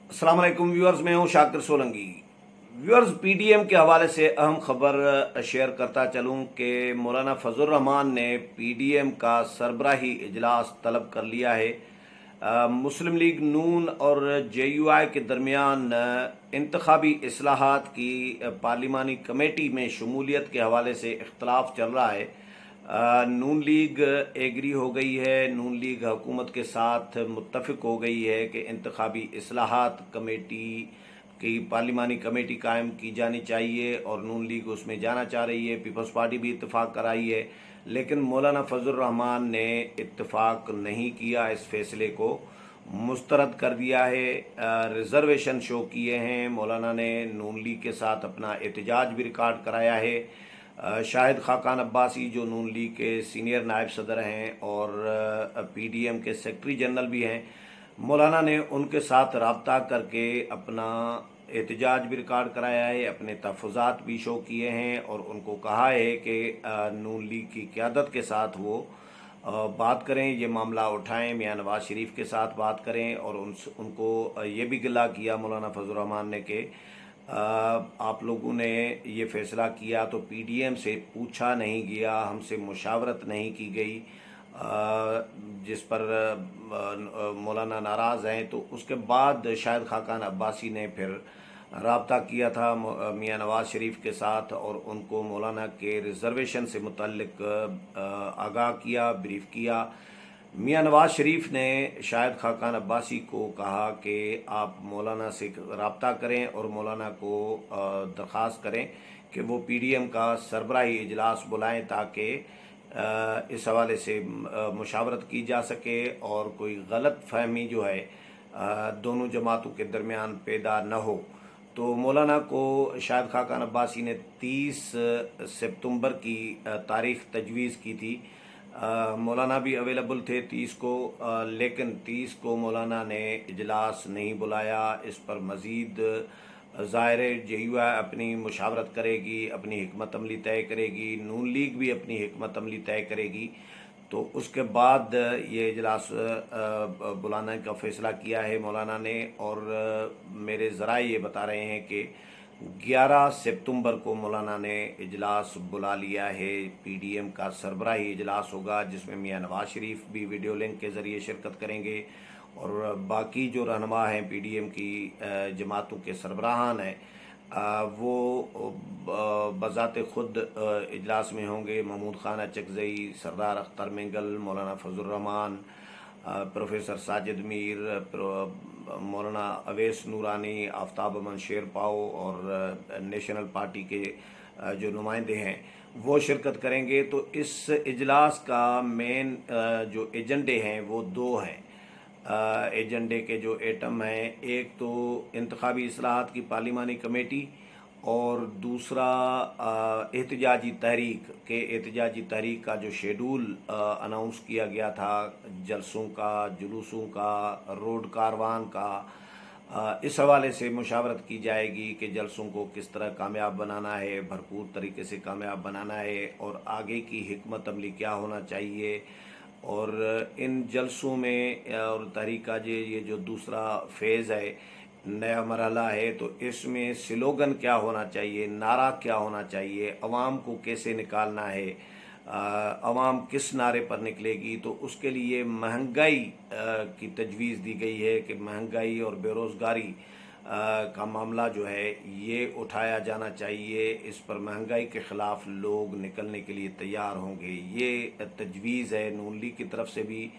अस्सलाम वालेकुम व्यूअर्स, मैं हूं शाकिर सोलंकी। व्यूअर्स, पीडीएम के हवाले से अहम खबर शेयर करता चलूं कि मौलाना फजल रहमान ने पीडीएम का सरबराही इजलास तलब कर लिया है। मुस्लिम लीग नून और जेयूआई के दरमियान इंतखाबी इस्लाहात की पार्लिमानी कमेटी में शमूलियत के हवाले से इख्तलाफ चल रहा है। नून लीग एग्री हो गई है, नून लीग हुकूमत के साथ मुत्तफिक हो गई है कि इंतखाबी इस्लाहात कमेटी की पार्लिमानी कमेटी कायम की जानी चाहिए और नून लीग उसमें जाना चाह रही है। पीपल्स पार्टी भी इत्तेफाक कराई है, लेकिन मौलाना फजल रहमान ने इत्तेफाक नहीं किया, इस फैसले को मुस्तरद कर दिया है। रिजर्वेशन शो किए हैं। मौलाना ने नून लीग के साथ अपना एहतजाज भी रिकॉर्ड कराया है। शाहिद खाकान अब्बासी जो नून लीग के सीनियर नायब सदर हैं और पीडीएम के सेक्रेटरी जनरल भी हैं, मौलाना ने उनके साथ रब्ता करके अपना एहतजाज भी रिकॉर्ड कराया है, अपने तहफ़्फ़ुज़ात भी शो किए हैं और उनको कहा है कि नून लीग की क़यादत के साथ वो बात करें, ये मामला उठाएं, मियां नवाज शरीफ के साथ बात करें और उनको ये भी गिला किया मौलाना फजल रहमान ने कि आप लोगों ने ये फ़ैसला किया तो पीडीएम से पूछा नहीं गया, हमसे मुशावरत नहीं की गई, जिस पर मौलाना नाराज़ हैं। तो उसके बाद शाहिद खाकान अब्बासी ने फिर रब्ता किया था मियां नवाज शरीफ के साथ और उनको मौलाना के रिजर्वेशन से मुतल्लिक आगाह किया, ब्रीफ किया। मियां नवाज शरीफ ने शाहिद खाकान अब्बासी को कहा कि आप मौलाना से रब्ता करें और मौलाना को दरख्वास्त करें कि वो पीडीएम का सरबराही इजलास बुलाएं ताकि इस हवाले से मुशावरत की जा सके और कोई गलत फहमी जो है दोनों जमातों के दरमियान पैदा न हो। तो मौलाना को शाहिद खाकान अब्बासी ने 30 सितंबर की तारीख तजवीज़ की थी। मौलाना भी अवेलेबल थे 30 को, लेकिन 30 को मौलाना ने इजलास नहीं बुलाया। इस पर मज़ीद ज़ाहिर है जेयूआई अपनी मुशावरत करेगी, अपनी हिकमत अमली तय करेगी, नून लीग भी अपनी हिकमत अमली तय करेगी। तो उसके बाद ये इजलास बुलाने का फ़ैसला किया है मौलाना ने और मेरे ज़राए ये बता रहे हैं कि 11 सितंबर को मौलाना ने इजलास बुला लिया है। पीडीएम का सरबराही इजलास होगा जिसमें मियां नवाज शरीफ भी वीडियो लिंक के ज़रिए शिरकत करेंगे और बाकी जो रहनुमा हैं पीडीएम की जमातों के सरबराहान हैं वो बज़ाते खुद इजलास में होंगे। महमूद खान अचकज़ई, सरदार अख्तर मेंगल, मौलाना फजल रहमान, प्रोफेसर साजिद मीर, मौलाना अवैस नूरानी, आफ्ताब अमन शेरपाओ और नेशनल पार्टी के जो नुमाइंदे हैं वो शिरकत करेंगे। तो इस इजलास का मेन जो एजेंडे हैं वो दो हैं। एजेंडे के जो एटम हैं, एक तो इंतखाबी इस्लाहात की पार्लिमानी कमेटी और दूसरा एहतजाजी तहरीक के एहतजाजी तहरीक का जो शेड्यूल अनाउंस किया गया था, जलसों का, जुलूसों का, रोड कारवान का, इस हवाले से मुशावरत की जाएगी कि जलसों को किस तरह कामयाब बनाना है, भरपूर तरीके से कामयाब बनाना है और आगे की हिकमत अमली क्या होना चाहिए। और इन जलसों में और तहरीक का ये जो दूसरा फेज़ है, नया मरहला है, तो इसमें स्लोगन क्या होना चाहिए, नारा क्या होना चाहिए, अवाम को कैसे निकालना है, अवाम किस नारे पर निकलेगी। तो उसके लिए महंगाई की तजवीज़ दी गई है कि महंगाई और बेरोज़गारी का मामला जो है ये उठाया जाना चाहिए। इस पर महंगाई के ख़िलाफ़ लोग निकलने के लिए तैयार होंगे, ये तजवीज़ है। नून लीग की तरफ से भी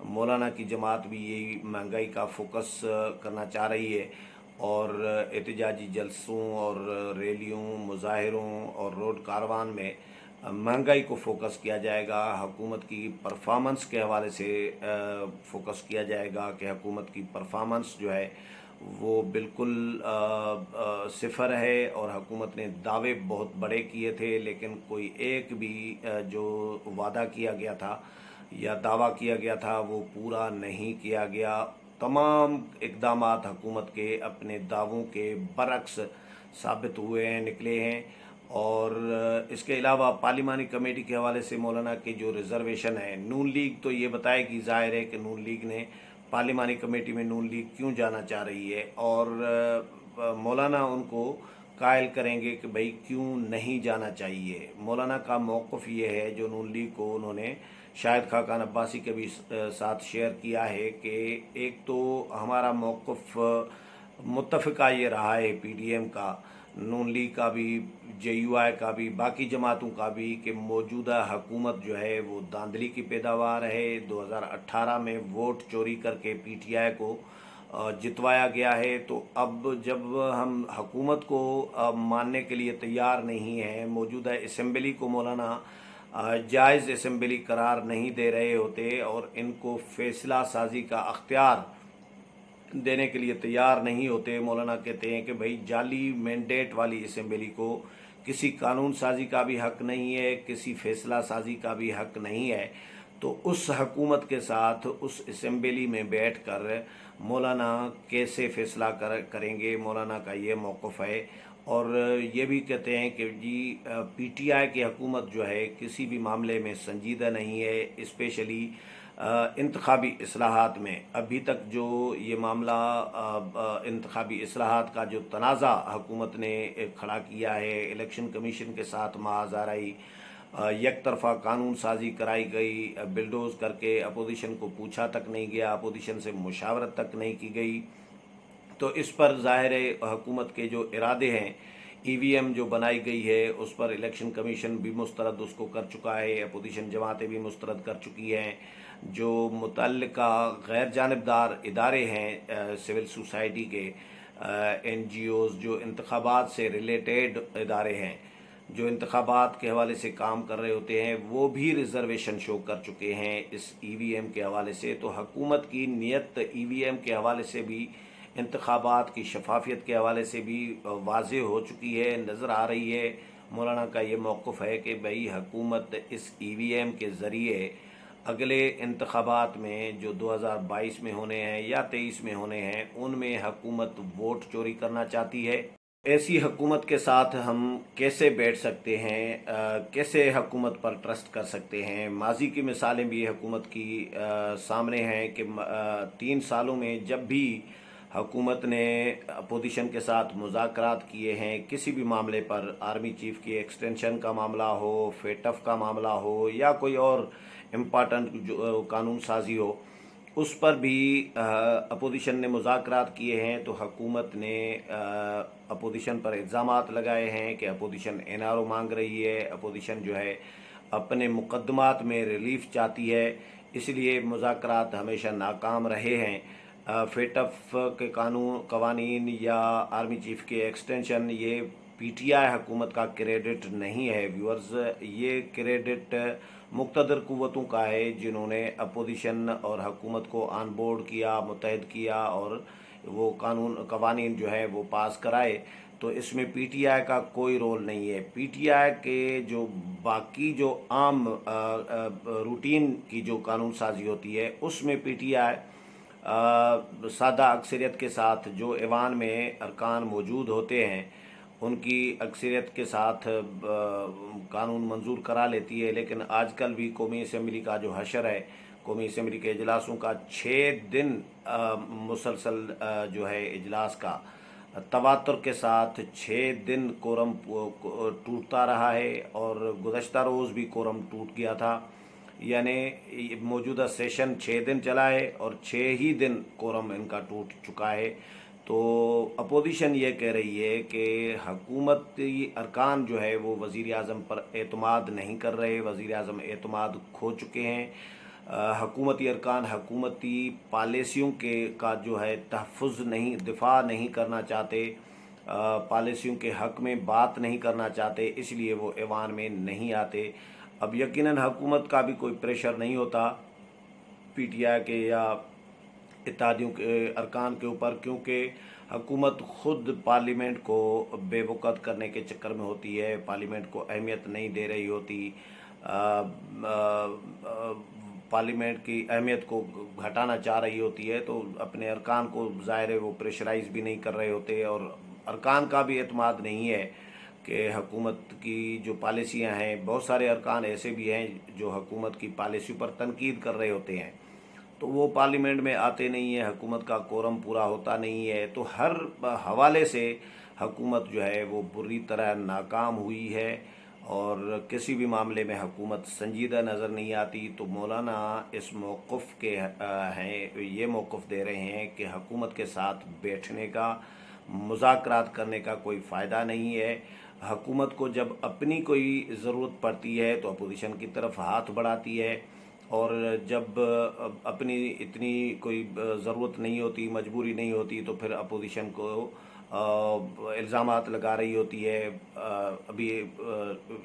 मौलाना की जमात भी यही महंगाई का फोकस करना चाह रही है और एहतजाजी जलसों और रैलियों, मुजाहिरों और रोड कारवान में महंगाई को फोकस किया जाएगा। हुकूमत की परफॉर्मेंस के हवाले से फोकस किया जाएगा कि हुकूमत की परफॉर्मेंस जो है वो बिल्कुल सिफर है और हुकूमत ने दावे बहुत बड़े किए थे, लेकिन कोई एक भी जो वादा किया गया था या दावा किया गया था वो पूरा नहीं किया गया। तमाम इक़दामात हुकूमत के अपने दावों के बरक्स साबित हुए हैं, निकले हैं। और इसके अलावा पार्लिमानी कमेटी के हवाले से मौलाना की जो रिजर्वेशन है, नून लीग तो ये बताएगी, ज़ाहिर है कि नून लीग ने पार्लिमानी कमेटी में नून लीग क्यों जाना चाह रही है, और मौलाना उनको कायल करेंगे कि भाई क्यों नहीं जाना चाहिए। मौलाना का मौक़िफ़ ये है जो नून लीग को उन्होंने शाहिद खाकान अब्बासी के भी साथ शेयर किया है कि एक तो हमारा मौक़िफ़ मुत्तफ़िका ये रहा है पीडीएम का, नून लीग का भी, जेयूआई का भी, बाकी जमातों का भी, कि मौजूदा हुकूमत जो है वो धांधली की पैदावार है। 2018 में वोट चोरी करके पीटीआई को जितवाया गया है। तो अब जब हम हुकूमत को मानने के लिए तैयार नहीं हैं, मौजूदा असम्बली को मौलाना जायज़ असम्बली करार नहीं दे रहे होते और इनको फ़ैसला साजी का अख्तियार देने के लिए तैयार नहीं होते, मौलाना कहते हैं कि भाई जाली मैंडेट वाली असम्बली को किसी कानून साजी का भी हक नहीं है, किसी फ़ैसला साजी का भी हक नहीं है। तो उस हुकूमत के साथ उस असम्बली में बैठकर मौलाना कैसे फ़ैसला करेंगे, मौलाना का ये मौक़िफ़ है। और ये भी कहते हैं कि जी पीटीआई की हुकूमत जो है किसी भी मामले में संजीदा नहीं है, स्पेशली इंतखाबी इस्लाहात में। अभी तक जो ये मामला इंतखाबी इस्लाहात का जो तनाज़ा हुकूमत ने खड़ा किया है, इलेक्शन कमीशन के साथ महाज़ाराई एक तरफा कानून साजी कराई गई, बिल्डोज करके अपोजिशन को पूछा तक नहीं गया, अपोजिशन से मुशावरत तक नहीं की गई। तो इस पर ज़ाहिर है हुकूमत के जो इरादे हैं, ईवीएम जो बनाई गई है उस पर इलेक्शन कमीशन भी मुस्तरद उसको कर चुका है, अपोजिशन जमातें भी मुस्तरद कर चुकी हैं। जो मुतल्लिका गैर जानिबदार इदारे हैं सिविल सोसाइटी के, एनजीओज़, जो इंतखाबात से रिलेटेड इदारे हैं, जो इंतखाबात के हवाले से काम कर रहे होते हैं, वो भी रिजर्वेशन शो कर चुके हैं इस ईवीएम के हवाले से। तो हुकूमत की नीयत ईवीएम के हवाले से भी, इंतखाबात की शफाफियत के हवाले से भी वाज़ेह हो चुकी है, नज़र आ रही है। मौलाना का ये मौक़िफ़ है कि भाई हुकूमत इस ईवीएम के ज़रिए अगले इंतखाबात में जो 2022 में होने हैं या 23 में होने हैं, उनमें हुकूमत वोट चोरी करना चाहती है। ऐसी हुकूमत के साथ हम कैसे बैठ सकते हैं, कैसे हुकूमत पर ट्रस्ट कर सकते हैं। माजी की मिसालें भी हुकूमत की सामने हैं कि 3 सालों में जब भी हुकूमत ने अपोजिशन के साथ मुज़ाकरात किए हैं किसी भी मामले पर, आर्मी चीफ की एक्सटेंशन का मामला हो, फेटफ का मामला हो या कोई और इम्पॉर्टेंट जो कानून साजी हो, उस पर भी अपोजिशन ने मुज़ाकरात किए हैं। तो हुकूमत ने अपोजिशन पर इल्ज़ामात लगाए हैं कि अपोजिशन एनआरओ मांग रही है, अपोजिशन जो है अपने मुकदमात में रिलीफ चाहती है, इसलिए मुज़ाकरात हमेशा नाकाम रहे हैं। फेटफ के कवानीन या आर्मी चीफ के एक्सटेंशन, ये पीटीआई हुकूमत का क्रेडिट नहीं है व्यूअर्स, ये क्रेडिट मुक़्तदर क़ुव्वतों का है जिन्होंने अपोजिशन और हुकूमत को ऑन बोर्ड किया, मुत्तहद किया और वो कवानीन जो है वो पास कराए। तो इसमें पीटीआई का कोई रोल नहीं है। पीटीआई के जो बाकी जो आम रूटीन की जो कानून साजी होती है उसमें पीटीआई सादा अक्सरियत के साथ, जो ऐवान में अरकान मौजूद होते हैं उनकी अक्सरियत के साथ कानून मंजूर करा लेती है। लेकिन आजकल भी कौमी असम्बली का जो हशर है, कौमी असम्बली के इजलासों का 6 दिन मुसलसल जो है इजलास का तवातुर के साथ 6 दिन कोरम टूटता रहा है और गुज़श्ता रोज़ भी कोरम टूट गया था। यानी मौजूदा सेशन 6 दिन चला है और 6 ही दिन कोरम इनका टूट चुका है। तो अपोजिशन ये कह रही है कि हुकूमती अरकान जो है वो वज़ीर आज़म पर एतमाद नहीं कर रहे, वज़ीर आज़म एतमाद खो चुके हैं। हुकूमती अरकान हुकूमती पॉलिसियों का जो है तहफ़्फ़ुज़ नहीं, दिफा नहीं करना चाहते, पॉलिसियों के हक़ में बात नहीं करना चाहते, इसलिए वो ऐवान में नहीं आते। अब यकीनन हुकूमत का भी कोई प्रेशर नहीं होता पीटीआई के या इत्तेहादियों के अरकान के ऊपर, क्योंकि हुकूमत ख़ुद पार्लियामेंट को बेवक़्त करने के चक्कर में होती है, पार्लियामेंट को अहमियत नहीं दे रही होती, पार्लियामेंट की अहमियत को घटाना चाह रही होती है। तो अपने अरकान को ज़ाहिर है वो प्रेशराइज़ भी नहीं कर रहे होते और अरकान का भी एतमाद नहीं है कि हुकूमत की जो पॉलिसियाँ हैं, बहुत सारे अरकान ऐसे भी हैं जो हुकूमत की पॉलिसी पर तनकीद कर रहे होते हैं। तो वो पार्लियामेंट में आते नहीं है, हुकूमत का कोरम पूरा होता नहीं है। तो हर हवाले से हुकूमत जो है वो बुरी तरह नाकाम हुई है और किसी भी मामले में हुकूमत संजीदा नज़र नहीं आती। तो मौलाना इस मौक़िफ़ के हैं, ये मौक़िफ़ दे रहे हैं कि हुकूमत के साथ बैठने का, मुज़ाकरात करने का कोई फ़ायदा नहीं है। हुकूमत को जब अपनी कोई ज़रूरत पड़ती है तो अपोजिशन की तरफ हाथ बढ़ाती है, और जब अपनी इतनी कोई ज़रूरत नहीं होती, मजबूरी नहीं होती, तो फिर अपोजिशन को इल्ज़ामात लगा रही होती है। अभी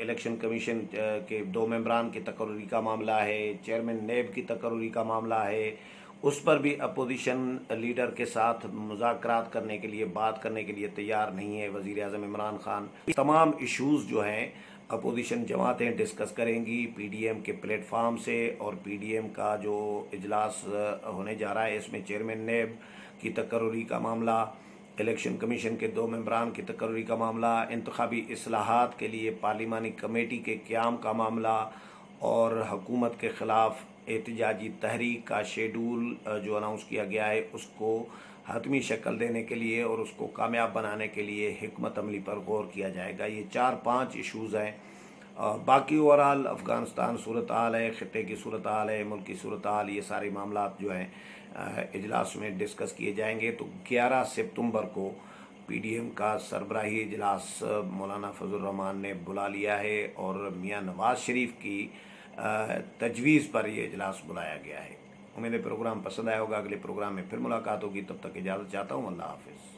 इलेक्शन कमीशन के 2 मेंबरान की तकर्री का मामला है, चेयरमैन नेब की तकर्री का मामला है, उस पर भी अपोजिशन लीडर के साथ मुज़ाकरात करने के लिए, बात करने के लिए तैयार नहीं है वज़ीर आज़म इमरान खान। तमाम इशूज़ जो हैं अपोजिशन जमातें डिस्कस करेंगी पीडीएम के प्लेटफार्म से, और पीडीएम का जो इजलास होने जा रहा है इसमें चेयरमैन नेब की तकर्री का मामला, इलेक्शन कमीशन के 2 मेंबरान की तकर्री का मामला, इंतखाबी इस्लाहात के लिए पार्लिमानी कमेटी के क़याम का मामला, और हुकूमत के ख़िलाफ़ एहतजाजी तहरीक का शेड्यूल जो अनाउंस किया गया है उसको हतमी शक्ल देने के लिए और उसको कामयाब बनाने के लिए हिकमत अमली पर गौर किया जाएगा। ये 4-5 इशूज़ हैं। बाकी ओवरऑल अफ़गानिस्तान सूरत हाल है, ख़ित्ते की सूरत हाल है, मुल्क की सूरत हाल, ये सारे मामला जो हैं इजलास में डिस्कस किए जाएंगे। तो 11 सितंबर को पीडीएम का सरबराही इजलास मौलाना फजल रहमान ने बुला लिया है और मियां नवाज शरीफ की तजवीज़ पर यह इजलास बुलाया गया है। उम्मीद है प्रोग्राम पसंद आया होगा। अगले प्रोग्राम में फिर मुलाकात होगी, तब तक इजाज़त चाहता हूँ। अल्लाह हाफ़िज़।